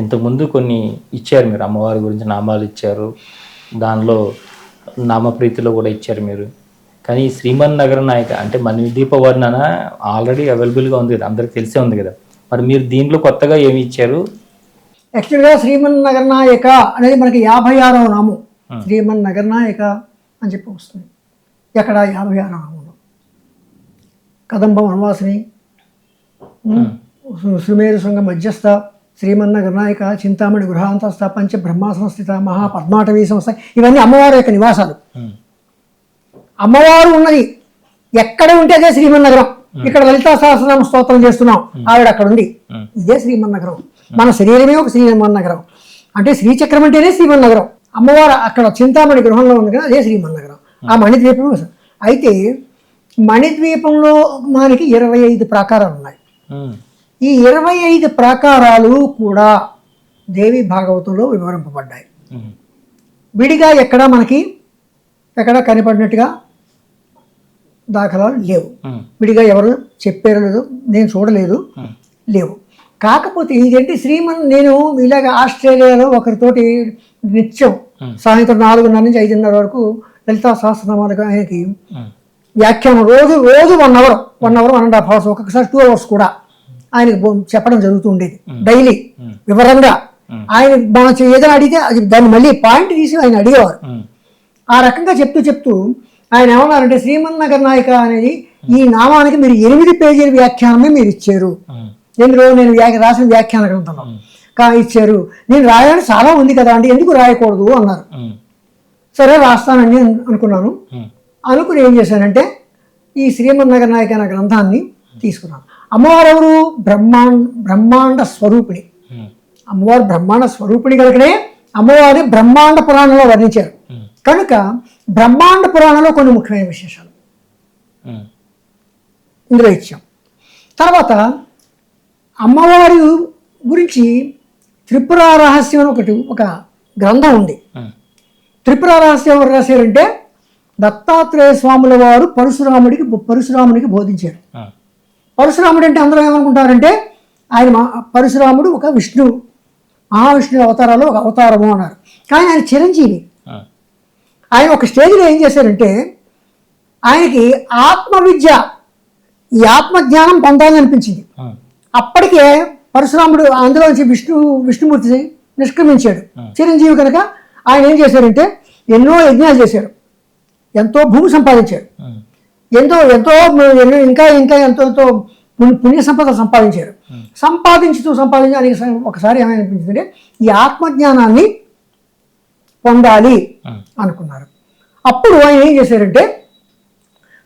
ఇంతకుముందు కొన్ని ఇచ్చారు మీరు, అమ్మవారి గురించి నామాలు ఇచ్చారు, దానిలో నామప్రీతిలో కూడా ఇచ్చారు మీరు. కానీ ఈ శ్రీమన్నగర నాయక అంటే మణిదీప వర్ణన ఆల్రెడీ అవైలబుల్గా ఉంది కదా, అందరికి తెలిసే ఉంది కదా, మరి మీరు దీంట్లో కొత్తగా ఏమి ఇచ్చారు? యాక్చువల్గా శ్రీమన్నగర నాయక అనేది మనకి 56వ నామం. శ్రీమన్నగర నాయక అని చెప్పి వస్తుంది. ఎక్కడ 56వ నామంలో కదంబ వనవాసిని, సుమేరు శృంగ మధ్యస్థ, శ్రీమన్నగర నాయక, చింతామణి గృహాంతస్థ, పంచ బ్రహ్మాసన స్థిత, మహాపద్మాటవీ సంస్థ, ఇవన్నీ అమ్మవారి యొక్క నివాసాలు. అమ్మవారు ఉన్నది ఎక్కడ ఉంటే అదే శ్రీమన్నగరం. ఇక్కడ లలితా సహస్రనామ స్తోత్రం చేస్తున్నాం, ఆవిడ అక్కడ ఉంది, ఇదే శ్రీమన్నగరం. మన శరీరమే ఒక శ్రీమన్నగరం. అంటే శ్రీచక్రం అంటేనే శ్రీమన్నగరం. అమ్మవారు అక్కడ చింతామణి గృహంలో ఉంది కదా, అదే శ్రీమన్నగరం. ఆ మణిద్వీపం. అయితే మణిద్వీపంలో మనకి 25 ప్రాకారాలు ఉన్నాయి. ఈ 25 ప్రాకారాలు కూడా దేవి భాగవతంలో వివరింపబడ్డాయి. విడిగా ఎక్కడా మనకి ఎక్కడ కనిపడినట్టుగా దాఖలాలు లేవు. విడిగా ఎవరు చెప్పారు లేదు, నేను చూడలేదు, లేవు. కాకపోతే ఇదేంటి నేను ఇలాగ ఆస్ట్రేలియాలో ఒకరితోటి నిత్యం సాయంత్రం 4:30 నుంచి 5:30 వరకు లలితా సహస్రనామాలకు ఆయనకి వ్యాఖ్యానం రోజు 1 అవర్ 1.5 అవర్స్, ఒక్కొక్కసారి 2 అవర్స్ కూడా ఆయనకి చెప్పడం జరుగుతూ ఉండేది. డైలీ వివరంగా ఆయన మనం ఏదైనా అడిగితే అది దాన్ని మళ్ళీ పాయింట్ తీసి ఆయన అడిగేవారు. ఆ రకంగా చెప్తూ ఆయన ఏమన్నారంటే, శ్రీమన్నగర నాయక అనేది ఈ నామానికి మీరు 8 పేజీల వ్యాఖ్యానమే మీరు ఇచ్చారు. ఎందులో నేను రాసిన వ్యాఖ్యాన గ్రంథంలో ఇచ్చారు. నేను రాయడానికి చాలా ఉంది కదా అండి, ఎందుకు రాయకూడదు అన్నారు. సరే రాస్తానండి అనుకున్నాను. అనుకుని ఏం చేశానంటే ఈ శ్రీమన్నగర నాయక అనే గ్రంథాన్ని తీసుకున్నాను. అమ్మవారు ఎవరు? బ్రహ్మాండ స్వరూపిణి. అమ్మవారు బ్రహ్మాండ స్వరూపిణి కనుకనే అమ్మవారిని బ్రహ్మాండ పురాణంలో వర్ణించారు. కనుక బ్రహ్మాండ పురాణంలో కొన్ని ముఖ్యమైన విశేషాలు ఇందులో ఇచ్చాం. తర్వాత అమ్మవారి గురించి త్రిపుర రహస్యం అని ఒక గ్రంథం ఉంది. త్రిపుర రహస్యం ఎవరు రాశారంటే దత్తాత్రేయ స్వాముల వారు పరశురామునికి బోధించారు. పరశురాముడు అంటే అందరూ ఏమనుకుంటారంటే ఆయన పరశురాముడు ఒక మహావిష్ణు అవతారాలు ఒక అవతారము అన్నారు. కానీ ఆయన చిరంజీవి. ఆయన ఒక స్టేజ్లో ఏం చేశారంటే ఆయనకి ఆత్మవిద్య, ఈ ఆత్మజ్ఞానం పొందాలని అనిపించింది. అప్పటికే పరశురాముడు అందులోంచి విష్ణుమూర్తి నిష్క్రమించాడు. చిరంజీవి కనుక ఆయన ఏం చేశారంటే ఎన్నో యజ్ఞాలు చేశారు, ఎంతో భూమి సంపాదించారు, ఎంతో ఇంకా ఎంతో పుణ్య సంపద సంపాదించారు. సంపాదించి ఆయనకి ఒకసారి ఏమనిపించిందంటే ఈ ఆత్మజ్ఞానాన్ని పొందాలి అనుకున్నారు. అప్పుడు ఆయన ఏం చేశారంటే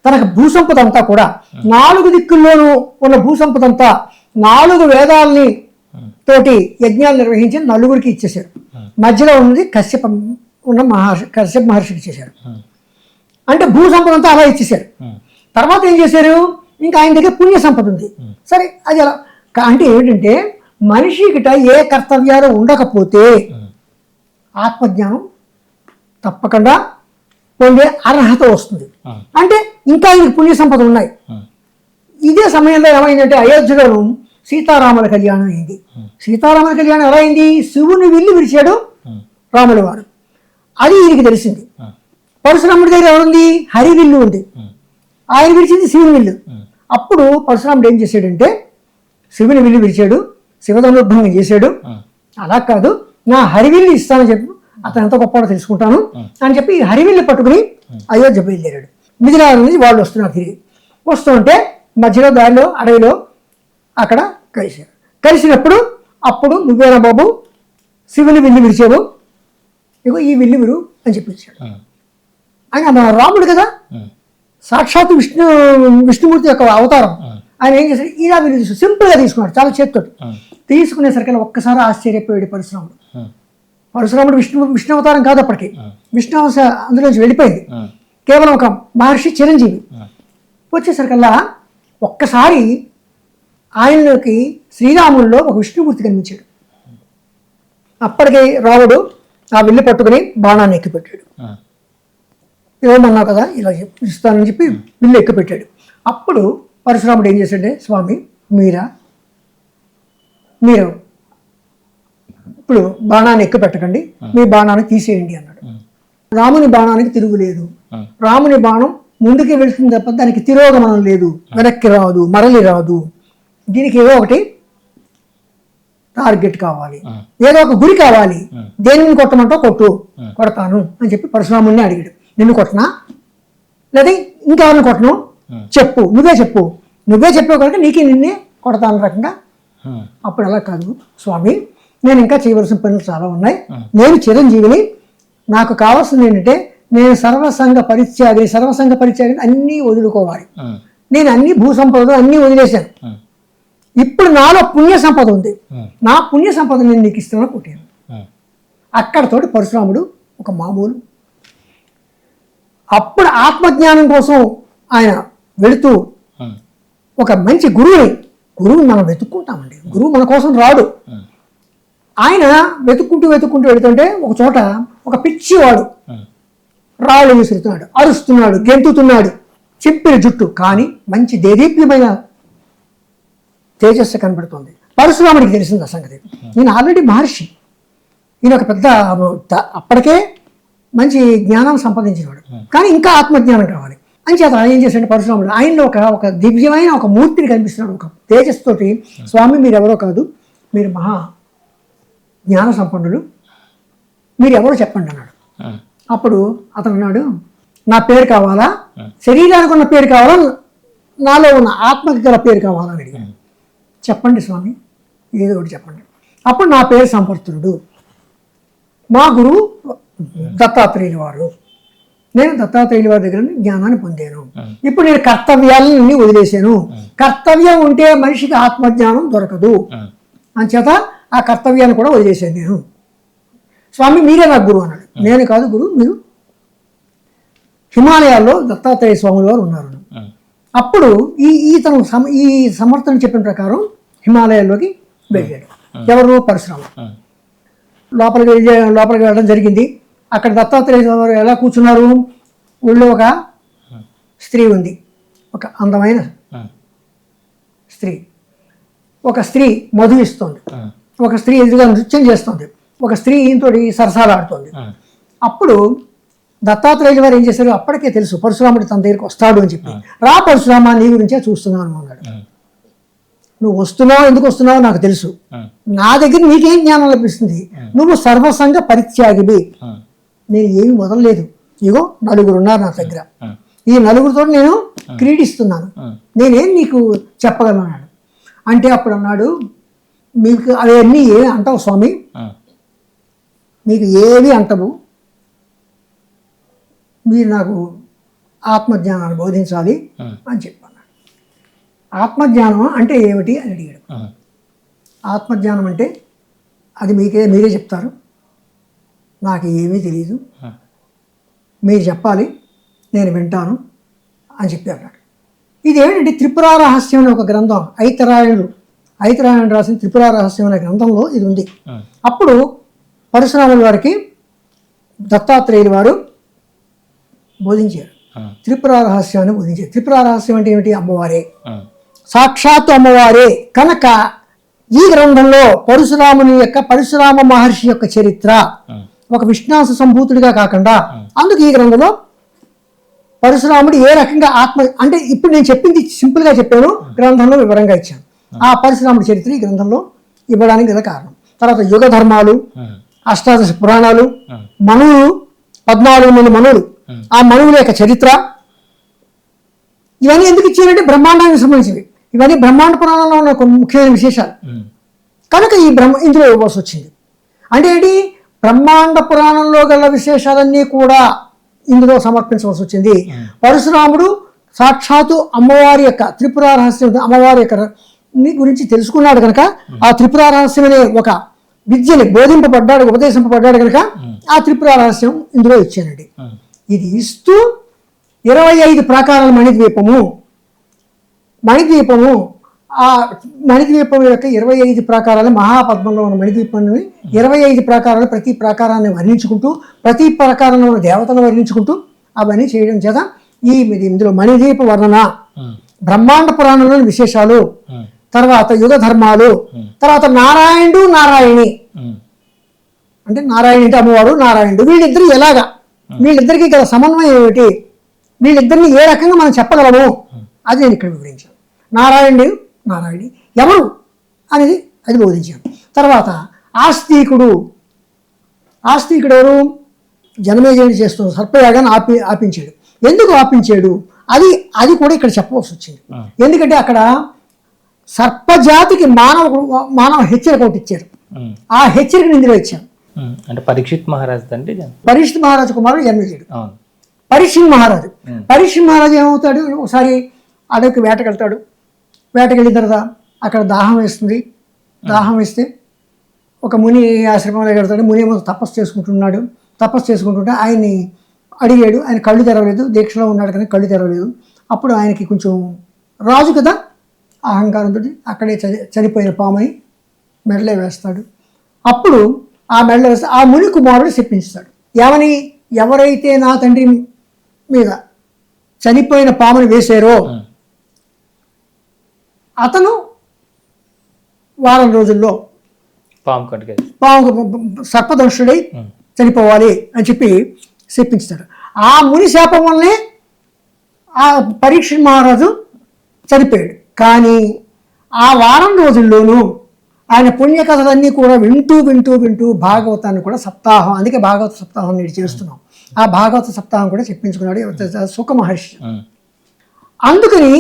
తనకు భూసంపద అంతా కూడా 4 దిక్కుల్లోనూ ఉన్న భూసంపద అంతా 4 వేదాలని తోటి యజ్ఞాలు నిర్వహించి 4గురికి ఇచ్చేశారు. మధ్యలో ఉన్నది కశ్యప మహర్షికి ఇచ్చేశారు. అంటే భూసంపద అంతా అలా ఇచ్చేశారు. తర్వాత ఏం చేశారు, ఇంకా ఆయన దగ్గర పుణ్య సంపద ఉంది. సరే అది అలా అంటే ఏమిటంటే మనిషికిట ఏ కర్తవ్యాలు ఉండకపోతే ఆత్మజ్ఞానం తప్పకుండా పొందే అర్హత వస్తుంది. అంటే ఇంకా ఆయనకి పుణ్య సంపద ఉన్నాయి. ఇదే సమయంలో ఏమైందంటే అయోధ్యలోను సీతారాముల కళ్యాణం అయింది. సీతారాముల కళ్యాణం ఎలా అయింది? శివుని విల్లు విరిచాడు రాముల వారు, అది ఈయనకి తెలిసింది. పరశురాముడి దగ్గర ఎవరుంది? హరివిల్లు ఉంది, ఆయన విరిచింది శివుని విల్లు. అప్పుడు పరశురాముడు ఏం చేశాడంటే శివుని విల్లు విరిచాడు, శివధనుర్భంగం చేశాడు. అలా కాదు, నా హరివిల్లు ఇస్తానని చెప్పి అతను ఎంత గొప్పవాడో తెలుసుకుంటాను అని చెప్పి హరివిల్లు పట్టుకుని అయోధ్య బయలుదేరాడు. మిథిలా నుంచి వాళ్ళు వస్తున్నారు. తిరిగి వస్తుంటే మధ్యలో దారిలో అడవిలో అక్కడ కలిసినప్పుడు అప్పుడు నువ్వేనా బాబు శివుని విల్లు విరిచావు, ఇగో ఈ విల్లు విరు అని చెప్పించాడు. ఆయన మన రాముడు కదా, సాక్షాత్ విష్ణుమూర్తి యొక్క అవతారం. ఆయన ఏం చేశాడు, ఇలా విల్లు సింపుల్గా తీసుకున్నాడు, చాలా చేతితోటి. తీసుకునేసరికి ఒక్కసారి ఆశ్చర్యపోయాడు పరశురాముడు. పరశురాముడు విష్ణు అవతారం కాదు, అప్పటికి విష్ణు అందులోంచి వెళ్ళిపోయింది, కేవలం ఒక మహర్షి చిరంజీవి. వచ్చేసరికల్లా ఒక్కసారి ఆయనలోకి శ్రీరాముల్లో ఒక విష్ణుమూర్తి కనిపించాడు. అప్పటికి రాముడు ఆ విల్లు పట్టుకుని బాణాన్ని ఎక్కిపెట్టాడు. ఏమన్నావు కదా ఇలా ఇస్తానని చెప్పి విల్లు ఎక్కిపెట్టాడు. అప్పుడు పరశురాముడు ఏం చేశాడే, స్వామి మీరు ఇప్పుడు బాణాన్ని ఎక్కువ పెట్టకండి, మీ బాణాన్ని తీసేయండి అన్నాడు. రాముని బాణానికి తిరుగులేదు. రాముని బాణం ముందుకు వెళ్తుంది తప్ప దానికి తిరోగమనం లేదు, వెనక్కి రాదు, మరలి రాదు. దీనికి ఏదో ఒకటి టార్గెట్ కావాలి, ఏదో ఒక గురి కావాలి. దేనిని కొట్టమంటో కొడతాను అని చెప్పి పరశురాముడిని అడిగాడు. నిన్ను కొట్టనా లేదా ఇంకెవరిని కొట్టను, చెప్పు, నువ్వే చెప్పావు కనుక నీకే నిన్నే కొడతాను రకంగా. అప్పుడు అలా కాదు స్వామి, నేను ఇంకా చేయవలసిన పనులు చాలా ఉన్నాయి, నేను చిరంజీవిని, నాకు కావాల్సింది ఏంటంటే నేను సర్వసంగ పరిత్యాగి అన్నీ వదులుకోవాలి. నేను అన్ని భూసంపదలు అన్నీ వదిలేశాను. ఇప్పుడు నాలో పుణ్య సంపద ఉంది, నా పుణ్య సంపద నేను నీకు ఇస్తున్నా కొట్టాను. అక్కడతోటి పరశురాముడు ఒక మామూలు. అప్పుడు ఆత్మజ్ఞానం కోసం ఆయన వెళుతూ ఒక మంచి గురువుని మనం వెతుక్కుంటామండి. గురువు మన కోసం రాడు. ఆయన వెతుక్కుంటూ వెళుతుంటే ఒక చోట ఒక పిచ్చివాడు రాళ్ళు విసురుతున్నాడు, అరుస్తున్నాడు, గెంతుతున్నాడు, చెప్పిన జుట్టు కానీ మంచి దేదీప్యమైన తేజస్సు కనబడుతుంది. పరశురాముడికి తెలిసింది ఆ సంగతి. ఈయన ఆల్రెడీ మహర్షి, ఈయన ఒక పెద్ద అప్పటికే మంచి జ్ఞానం సంపాదించినవాడు, కానీ ఇంకా ఆత్మజ్ఞానం కావాలి. అంచేత ఏం చేశాడు పరశురాముడు, ఆయనలో ఒక దివ్యమైన ఒక మూర్తిని కనిపిస్తున్నాడు, ఒక తేజస్సుతోటి. స్వామి మీరు ఎవరో కాదు, మీరు మహా జ్ఞాన సంపన్నులు, మీరు ఎవరో చెప్పండి అన్నాడు. అప్పుడు అతను అన్నాడు, నా పేరు కావాలా, శరీరానికి ఉన్న పేరు కావాలా, నాలో ఉన్న ఆత్మకి గల పేరు కావాలా అని అడిగాను. చెప్పండి స్వామి, ఏదో ఒకటి చెప్పండి. అప్పుడు నా పేరు సంపర్తుడు, మా గురువు దత్తాత్రేయుల వారు, నేను దత్తాత్రేయుల వారి దగ్గర జ్ఞానాన్ని పొందాను. ఇప్పుడు నేను కర్తవ్యాలన్నీ వదిలేశాను. కర్తవ్యం ఉంటే మనిషికి ఆత్మజ్ఞానం దొరకదు, అంచేత ఆ కర్తవ్యాన్ని కూడా వదిలేశాను నేను. స్వామి మీరే నాకు గురువు అన్నాడు. నేను కాదు గురువు, మీరు హిమాలయాల్లో దత్తాత్రేయ స్వాముల వారు ఉన్నారు. అప్పుడు ఈతను ఈ సమర్థన చెప్పిన ప్రకారం హిమాలయాల్లోకి వెళ్ళాడు. ఎవరు? పరశురాముడు. లోపలికి వెళ్ళడం జరిగింది. అక్కడ దత్తాత్రేయ వారు ఎలా కూర్చున్నారు, ఊళ్ళో ఒక స్త్రీ ఉంది, ఒక అందమైన స్త్రీ. ఒక స్త్రీ మధు ఇస్తుంది, ఒక స్త్రీ ఎదురుగా నృత్యం చేస్తుంది, ఒక స్త్రీ ఈయనతో సరసాలాడుతోంది. అప్పుడు దత్తాత్రేయుల వారు ఏం చేశారు, అప్పటికే తెలుసు పరశురాముడు తన దగ్గరికి వస్తాడు అని చెప్పి, రా పరశురామ నీ గురించే చూస్తున్నాను అన్నాడు. నువ్వు వస్తున్నావు, ఎందుకు వస్తున్నావు నాకు తెలుసు, నా దగ్గర నీకేం జ్ఞానం లభిస్తుంది, నువ్వు సర్వసంగ పరిత్యాగివి, నేను ఏమి మొదలలేదు, ఇగో నలుగురు ఉన్నారు నా దగ్గర, ఈ నలుగురితో నేను క్రీడిస్తున్నాను, నేనేం నీకు చెప్పగలను అన్నాడు. అంటే అప్పుడు అన్నాడు, మీకు అవన్నీ ఏమి అంటావు స్వామి, మీకు ఏవి అంటవు, మీరు నాకు ఆత్మజ్ఞానాన్ని బోధించాలి అని చెప్పాను. ఆత్మజ్ఞానం అంటే ఏమిటి అని అడిగాడు. ఆత్మజ్ఞానం అంటే అది మీరే చెప్తారు, నాకు ఏమీ తెలియదు, మీరు చెప్పాలి, నేను వింటాను అని చెప్పి అన్నాడు. ఇది ఏంటంటే త్రిపుర రహస్యం అనే ఒక గ్రంథం, ఐతరాయణుడు రాసిన త్రిపుర రహస్యం అనే గ్రంథంలో ఇది ఉంది. అప్పుడు పరశురాముల వారికి దత్తాత్రేయుల వారు బోధించారు, త్రిపుర రహస్యాన్ని బోధించారు. త్రిపుర రహస్యం అంటే ఏమిటి? అమ్మవారే, సాక్షాత్తు అమ్మవారే. కనుక ఈ గ్రంథంలో పరశురామ మహర్షి యొక్క చరిత్ర ఒక విష్ణాంశ సంభూతుడిగా కాకుండా, అందుకు ఈ గ్రంథంలో పరశురాముడు ఏ రకంగా అంటే ఇప్పుడు నేను చెప్పింది సింపుల్గా చెప్పాను, గ్రంథంలో వివరంగా ఇచ్చాను. ఆ పరశురాముడి చరిత్ర ఈ గ్రంథంలో ఇవ్వడానికి గల కారణం. తర్వాత యుగ ధర్మాలు, అష్టాదశ పురాణాలు, మనువులు, 14 మంది మనువులు, ఆ మనువుల యొక్క చరిత్ర, ఇవన్నీ ఎందుకు ఇచ్చారంటే బ్రహ్మాండానికి సంబంధించినవి. ఇవన్నీ బ్రహ్మాండ పురాణంలో ఉన్న కొన్ని ముఖ్యమైన విశేషాలు కనుక ఇందులో ఇవ్వాల్సి వచ్చింది. అంటే ఏంటి, బ్రహ్మాండ పురాణంలో గల విశేషాలన్నీ కూడా ఇందులో సమర్పించవలసి వచ్చింది. పరశురాముడు సాక్షాత్తు అమ్మవారి యొక్క త్రిపుర రహస్యం, అమ్మవారి యొక్క గురించి తెలుసుకున్నాడు కనుక ఆ త్రిపుర రహస్యం అనే ఒక విద్యని ఉపదేశింపబడ్డాడు కనుక ఆ త్రిపుర రహస్యం ఇందులో ఇచ్చానండి. ఇది ఇస్తూ 25 ప్రాకారాల మణిద్వీపము, ఆ మణిద్వీపం యొక్క 25 ప్రాకారాలు, మహాపద్మంలో ఉన్న మణిద్వీపాన్ని 25 ప్రాకారాలు, ప్రతి ప్రాకారాన్ని వర్ణించుకుంటూ, ప్రతి ప్రాకారంలో ఉన్న దేవతను వర్ణించుకుంటూ అవన్నీ చేయడం చేత ఇందులో మణిద్వీప వర్ణన, బ్రహ్మాండ పురాణంలోని విశేషాలు, తర్వాత యుగ ధర్మాలు, తర్వాత నారాయణుడు నారాయణి, అంటే నారాయణ అంటే అమ్మవాడు, నారాయణుడు, వీళ్ళిద్దరు ఎలాగా, వీళ్ళిద్దరికి గల సమన్వయం ఏమిటి, వీళ్ళిద్దరిని ఏ రకంగా మనం చెప్పగలము, అది నేను ఇక్కడ వివరించాను. నారాయణుడు, నారాయణి ఎవరు అనేది అది బోధించాను. తర్వాత ఆస్తికుడు ఎవరు, జనమేజయుడు చేస్తున్న సర్పయాగాన్ని ఆపించాడు. ఎందుకు ఆపించాడు అది కూడా ఇక్కడ చెప్పవలసి వచ్చింది. ఎందుకంటే అక్కడ సర్పజాతికి మానవ హెచ్చరిక ఒకటి ఇచ్చారు. ఆ హెచ్చరికను ఇందులో ఇచ్చాను. అంటే పరీక్షిత్ మహారాజ్ అంటే పరీక్షిత్ మహారాజు కుమారుడు జన్మేజయుడు. పరీక్షిత్ మహారాజు ఏమవుతాడు, ఒకసారి అడవికి వేటకెళ్తాడు. వేటకెళ్ళిన తర్వాత అక్కడ దాహం వేస్తుంది. దాహం వేస్తే ఒక ముని ఆశ్రమంలో వెళ్తాడు. ముని ఏమో తపస్సు చేసుకుంటుంటే ఆయన్ని అడిగాడు. ఆయన కళ్ళు తెరవలేదు, దీక్షలో ఉన్నాడు కానీ కళ్ళు తెరవలేదు. అప్పుడు ఆయనకి కొంచెం రాజు కదా అహంకారంతో అక్కడే చనిపోయిన పాముని మెడలో వేస్తాడు. అప్పుడు ఆ మెడలో వేస్తే ఆ ముని కుమారుడు శప్పించాడు. ఎవరైతే నా తండ్రి మీద చనిపోయిన పాముని వేశారో అతను వారం రోజుల్లో పాము సర్పదంశుడై చనిపోవాలి అని చెప్పి శప్పించాడు. ఆ ముని శాపం వల్లనే ఆ పరీక్ష మహారాజు చనిపోయాడు. కానీ ఆ వారం రోజుల్లోనూ ఆయన పుణ్యకథలన్నీ కూడా వింటూ భాగవతాన్ని కూడా సప్తాహం, అందుకే భాగవత సప్తాహం నేడు చేస్తున్నాం. ఆ భాగవత సప్తాహం కూడా చెప్పించుకున్నాడు సుఖ మహర్షి. అందుకని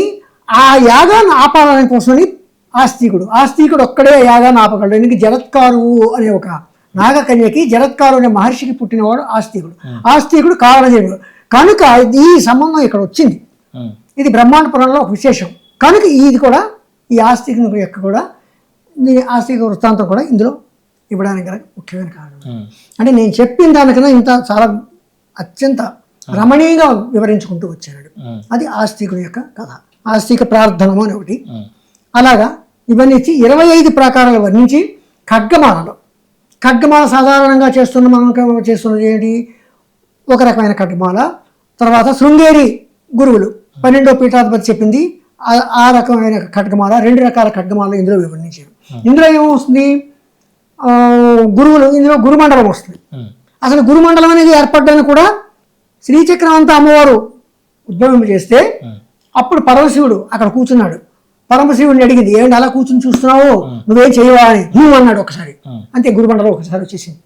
ఆ యాగాన్ని ఆపాలని కోసమని ఆస్తికుడు ఒక్కడే యాగాన్ని ఆపగలడు. ఎందుకు జరత్కారువు అనే ఒక నాగకన్యకి జరత్కారు అనే మహర్షికి పుట్టినవాడు ఆస్తికుడు కారణజన్ముడు. కనుక ఈ సంబంధం ఇక్కడ వచ్చింది. ఇది బ్రహ్మాండ పురాణంలో ఒక విశేషం. కనుక ఇది కూడా ఈ ఆస్తికుని యొక్క కూడా ఆస్తిక వృత్తాంతం కూడా ఇందులో ఇవ్వడానికి గల ముఖ్యమైన కారణం. అంటే నేను చెప్పిన దానికన్నా ఇంత చాలా అత్యంత రమణీయంగా వివరించుకుంటూ వచ్చాడు. అది ఆస్తికుని యొక్క కథ. ఆస్తిక ప్రార్థనము అని ఒకటి. అలాగా ఇవన్నీ ఇచ్చి 25 ప్రాకారాలు వర్ణించి ఖడ్గమాల సాధారణంగా మనం చేస్తున్నది ఏంటి, ఒక రకమైన ఖడ్గమాల. తర్వాత శృంగేరి గురువులు 12వ పీఠాధిపతి చెప్పింది ఆ రకమైన ఖడ్గమాల. 2 రకాల ఖడ్గమాల ఇందులో వివరించారు. ఇందులో ఏమొస్తుంది, గురువులు, ఇందులో గురుమండలం వస్తుంది. అసలు గురుమండలం అనేది ఏర్పడ్డానికి కూడా శ్రీచక్రం అంతా అమ్మవారు ఉద్భవం చేస్తే అప్పుడు పరమశివుడు అక్కడ కూర్చున్నాడు. పరమశివుడిని అడిగింది, ఏంటి అలా కూర్చుని చూస్తున్నావు, నువ్వేం చేయవా అని అన్నాడు ఒకసారి. అంతే, గురుమండలం ఒకసారి వచ్చేసింది.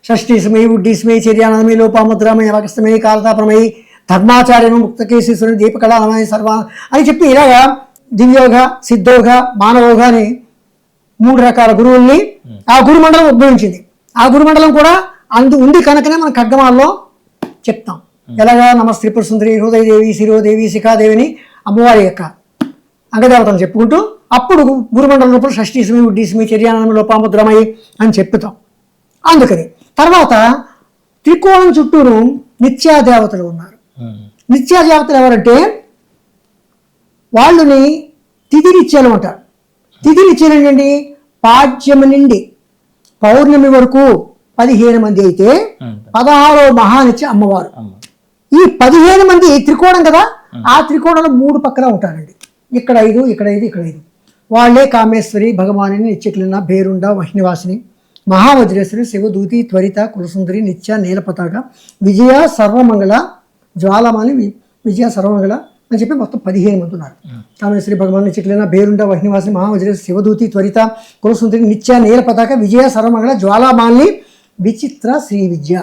షష్ఠీసమై ఉడ్డీసమై చర్యానమై లోపాముద్రమై అవగస్తమై కాలతాపరమై ధర్మాచార్యము ముక్తకేశీశ్వరుని దీపకళామై సర్వ అని చెప్పి ఇలాగా దివ్యోగ, సిద్ధోగ, మానవోగ అని 3 రకాల గురువుల్ని ఆ గురుమండలం ఉద్భవించింది. ఆ గురుమండలం కూడా ఉంది కనుకనే మనం ఖడ్గమాల్లో చెప్తాం. ఎలాగా నమస్త్రిపుర సుందరి, హృదయదేవి, శిరోదేవి, శిఖాదేవిని అమ్మవారి యొక్క అంగదేవతను చెప్పుకుంటూ అప్పుడు గురుమండలం రూపంలో షష్ఠీసమి ఉడ్డీసమి చర్యానమి లోపాముద్రమై అని చెప్పుతాం. అందుకని తర్వాత త్రికోణం చుట్టూరు నిత్యాదేవతలు ఉన్నారు. నిత్యాదేవతలు ఎవరంటే వాళ్ళని తిథినిత్యాలు అంటారు. తిథినిత్యాలు ఏంటండి, పాడ్యము నుండి పౌర్ణమి వరకు 15 మంది అయితే 16వ మహానిత్య అమ్మవారు. ఈ 15 మంది త్రికోణం కదా, ఆ త్రికోణంలో 3 పక్కన ఉంటారండి. ఇక్కడ 5, ఇక్కడ 5, ఇక్కడ 5. వాళ్ళే కామేశ్వరి, భగవాని, నిత్యక్లిన, భేరుండ, వహ్నివాసిని, మహావజ్రేశ్వరి, శివదూతి, త్వరిత, కులసుందరి, నిత్య, నీలపతాక, విజయ, సర్వమంగళ, జ్వాలమాని, విజయ, సర్వమంగళ అని చెప్పి మొత్తం 15 మంది ఉన్నారు. కామేశ్వరి, భగవాన్, నిత్యక్లిన, భేరుండ, వహ్నివాసిని, మహావజ్రేశ్వరి, శివదూతి, త్వరిత, కులసుందరి, నిత్య, నీలపతాక, విజయ, సర్వమంగళ, జ్వాలమాలి, విచిత్ర శ్రీ విద్య.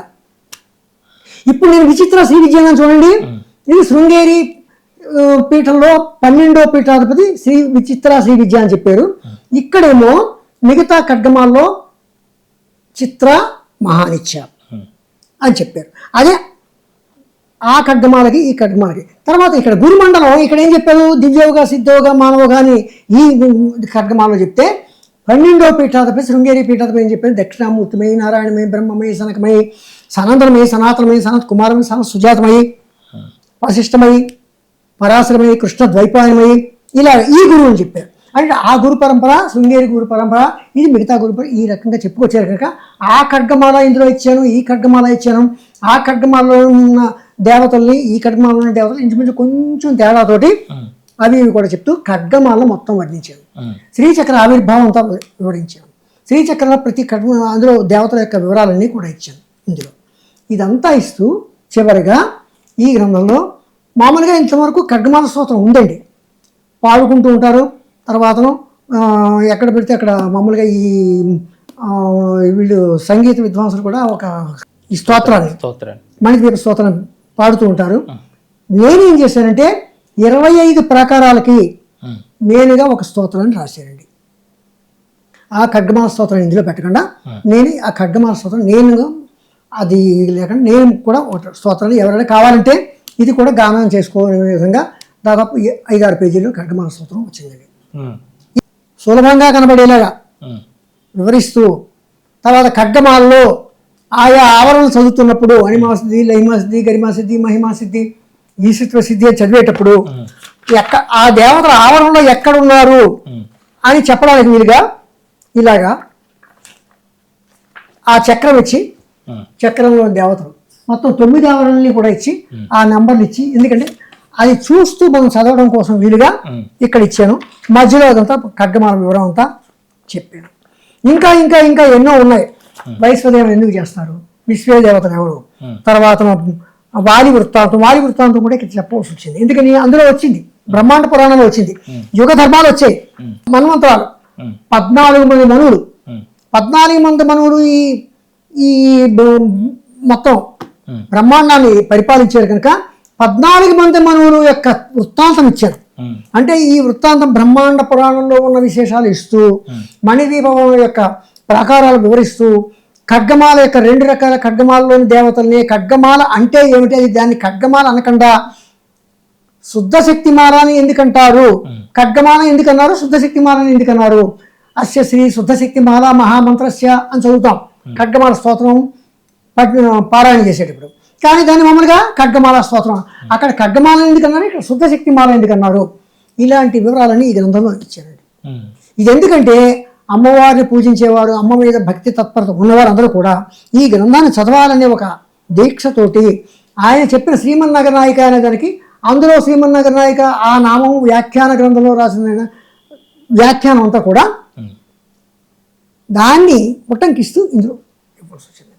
ఇప్పుడు నేను విచిత్ర శ్రీ విద్య చూడండి. ఇది శృంగేరి పీఠంలో 12వ పీఠాధిపతి విచిత్ర శ్రీ విద్య అని చెప్పారు. ఇక్కడేమో మిగతా ఖడ్గమాల్లో చిత్ర, మహానిత్య అని చెప్పారు. అదే ఆ ఖడ్గమాలకి ఈ ఖడ్గమాలకి. తర్వాత ఇక్కడ గురుమండలం ఇక్కడ ఏం చెప్పారు, దివ్యోగా, సిద్ధోగా, మానవోగా అని ఈ ఖడ్గమాలలో చెప్తే 12వ పీఠాధిపతి శృంగేరి పీఠాధిపతి ఏం చెప్పారు, దక్షిణామూర్తిమై, నారాయణమై, బ్రహ్మమై, సనకమై, సనందనమై, సనాతనమై, సనత్ కుమారమై, సనత్ సుజాతమై, వశిష్ఠమై, పరాశరమై, కృష్ణ ద్వైపాయనమై, ఇలా ఈ గురువుని చెప్పారు. అంటే ఆ గురు పరంపర, శృంగేరి గురు పరంపర, ఇది మిగతా గురు పరంపర, ఈ రకంగా చెప్పుకొచ్చారు. కనుక ఆ ఖడ్గమాల ఇందులో ఇచ్చాను, ఈ ఖడ్గమాల ఇచ్చాను. ఆ ఖడ్గమాలలో ఉన్న దేవతల్ని, ఈ ఖడ్గమాలలో ఉన్న దేవతలు ఇంచుమించు కొంచెం తేడాతోటి అవి కూడా చెప్తూ ఖడ్గమాలను మొత్తం వర్ణించాను. శ్రీచక్ర ఆవిర్భావం అంతా వివరించాను. శ్రీచక్రంలో ప్రతి అందులో దేవతల యొక్క వివరాలన్నీ కూడా ఇచ్చాను ఇందులో. ఇదంతా ఇస్తూ చివరిగా ఈ గ్రంథంలో మామూలుగా ఇంతవరకు ఖడ్గమాల స్తోత్రం ఉందండి, పాడుకుంటూ ఉంటారు. తర్వాతను ఎక్కడ పెడితే అక్కడ మామూలుగా ఈ వీళ్ళు సంగీత విద్వాంసులు కూడా ఈ స్తోత్రాన్ని మణిదీప స్తోత్రాన్ని పాడుతూ ఉంటారు. నేనేం చేశానంటే 25 ప్రాకారాలకి నేనుగా ఒక స్తోత్రాన్ని రాశానండి. ఆ ఖడ్గమాల స్తోత్రం ఇందులో పెట్టకుండా నేను ఆ ఖడ్గమాల స్తోత్రం నేనుగా అది లేకుండా నేను కూడా ఒక స్తోత్రాలు ఎవరైనా కావాలంటే ఇది కూడా గానం చేసుకోనే విధంగా దాదాపు 5-6 పేజీల్లో ఖడ్గమాల స్తోత్రం వచ్చిందండి. సులభంగా కనబడేలాగా వివరిస్తూ తర్వాత ఖడ్గమాలలో ఆయా ఆవరణలు చదువుతున్నప్పుడు అనిమాసిద్ధి, లహిమాసిద్ధి, గరిమాసిద్ధి, మహిమాసిద్ధి, ఈశిత్వ సిద్ధి అని చదివేటప్పుడు ఆ దేవతల ఆవరణలో ఎక్కడున్నారు అని చెప్పడానికి వీలుగా ఇలాగా ఆ చక్రం ఇచ్చి చక్రంలో దేవతలు మొత్తం 9 ఆవరణల్ని కూడా ఇచ్చి ఆ నెంబర్లు ఇచ్చి, ఎందుకంటే అది చూస్తూ మనం చదవడం కోసం వీలుగా ఇక్కడ ఇచ్చాను. మధ్యలో అదంతా ఖడ్గమాల వివరం అంతా చెప్పాను. ఇంకా ఇంకా ఇంకా ఎన్నో ఉన్నాయి. వైశ్వదేవం ఎందుకు చేస్తారు, విశ్వదేవతలు ఎవరు, తర్వాత వాలి వృత్తాంతం కూడా ఇక్కడ చెప్పవలసి వచ్చింది. ఎందుకని అందులో వచ్చింది, బ్రహ్మాండ పురాణంలో వచ్చింది. యుగ ధర్మాలు వచ్చాయి, మన్వంతరాలు, 14 మంది మనువులు, 14 మంది మనువులు ఈ మొత్తం బ్రహ్మాండాన్ని పరిపాలించారు కనుక 14 మంది మనువులు యొక్క వృత్తాంతం ఇచ్చారు. అంటే ఈ వృత్తాంతం బ్రహ్మాండ పురాణంలో ఉన్న విశేషాలు ఇస్తూ, మణిదీపం యొక్క ప్రాకారాలు వివరిస్తూ, ఖడ్గమాల యొక్క 2 రకాల ఖడ్గమాలలోని దేవతల్ని, ఖడ్గమాల అంటే ఏమిటి, అది దాన్ని ఖడ్గమాల అనకుండా శుద్ధ శక్తిమాల అని ఎందుకంటారు, ఖడ్గమాల ఎందుకన్నారు, శుద్ధ శక్తిమాల అని ఎందుకన్నారు, అస్య శ్రీ శుద్ధ శక్తిమాల మహామంత్రస్య అని చదువుతాం ఖడ్గమాల స్తోత్రం పారాయణ చేసేటప్పుడు. కానీ దాన్ని మామూలుగా ఖడ్గమాల స్తోత్రం, అక్కడ ఖడ్గమాల ఎందుకన్నారు, ఇక్కడ శుద్ధ శక్తిమాల ఎందుకన్నారు, ఇలాంటి వివరాలని ఈ గ్రంథంలో ఇచ్చారండి. ఇది ఎందుకంటే అమ్మవారిని పూజించేవారు, అమ్మ మీద భక్తి తత్పరత ఉన్నవారు అందరూ కూడా ఈ గ్రంథాన్ని చదవాలనే ఒక దీక్షతోటి ఆయన చెప్పిన శ్రీమన్నగర నాయిక అనే దానికి, అందులో శ్రీమన్నగర నాయిక ఆ నామం వ్యాఖ్యాన గ్రంథంలో రాసిన వ్యాఖ్యానం అంతా కూడా దాన్ని పుట్టంకిస్తూ ఇందులో ఇవ్వాల్సి వచ్చింది.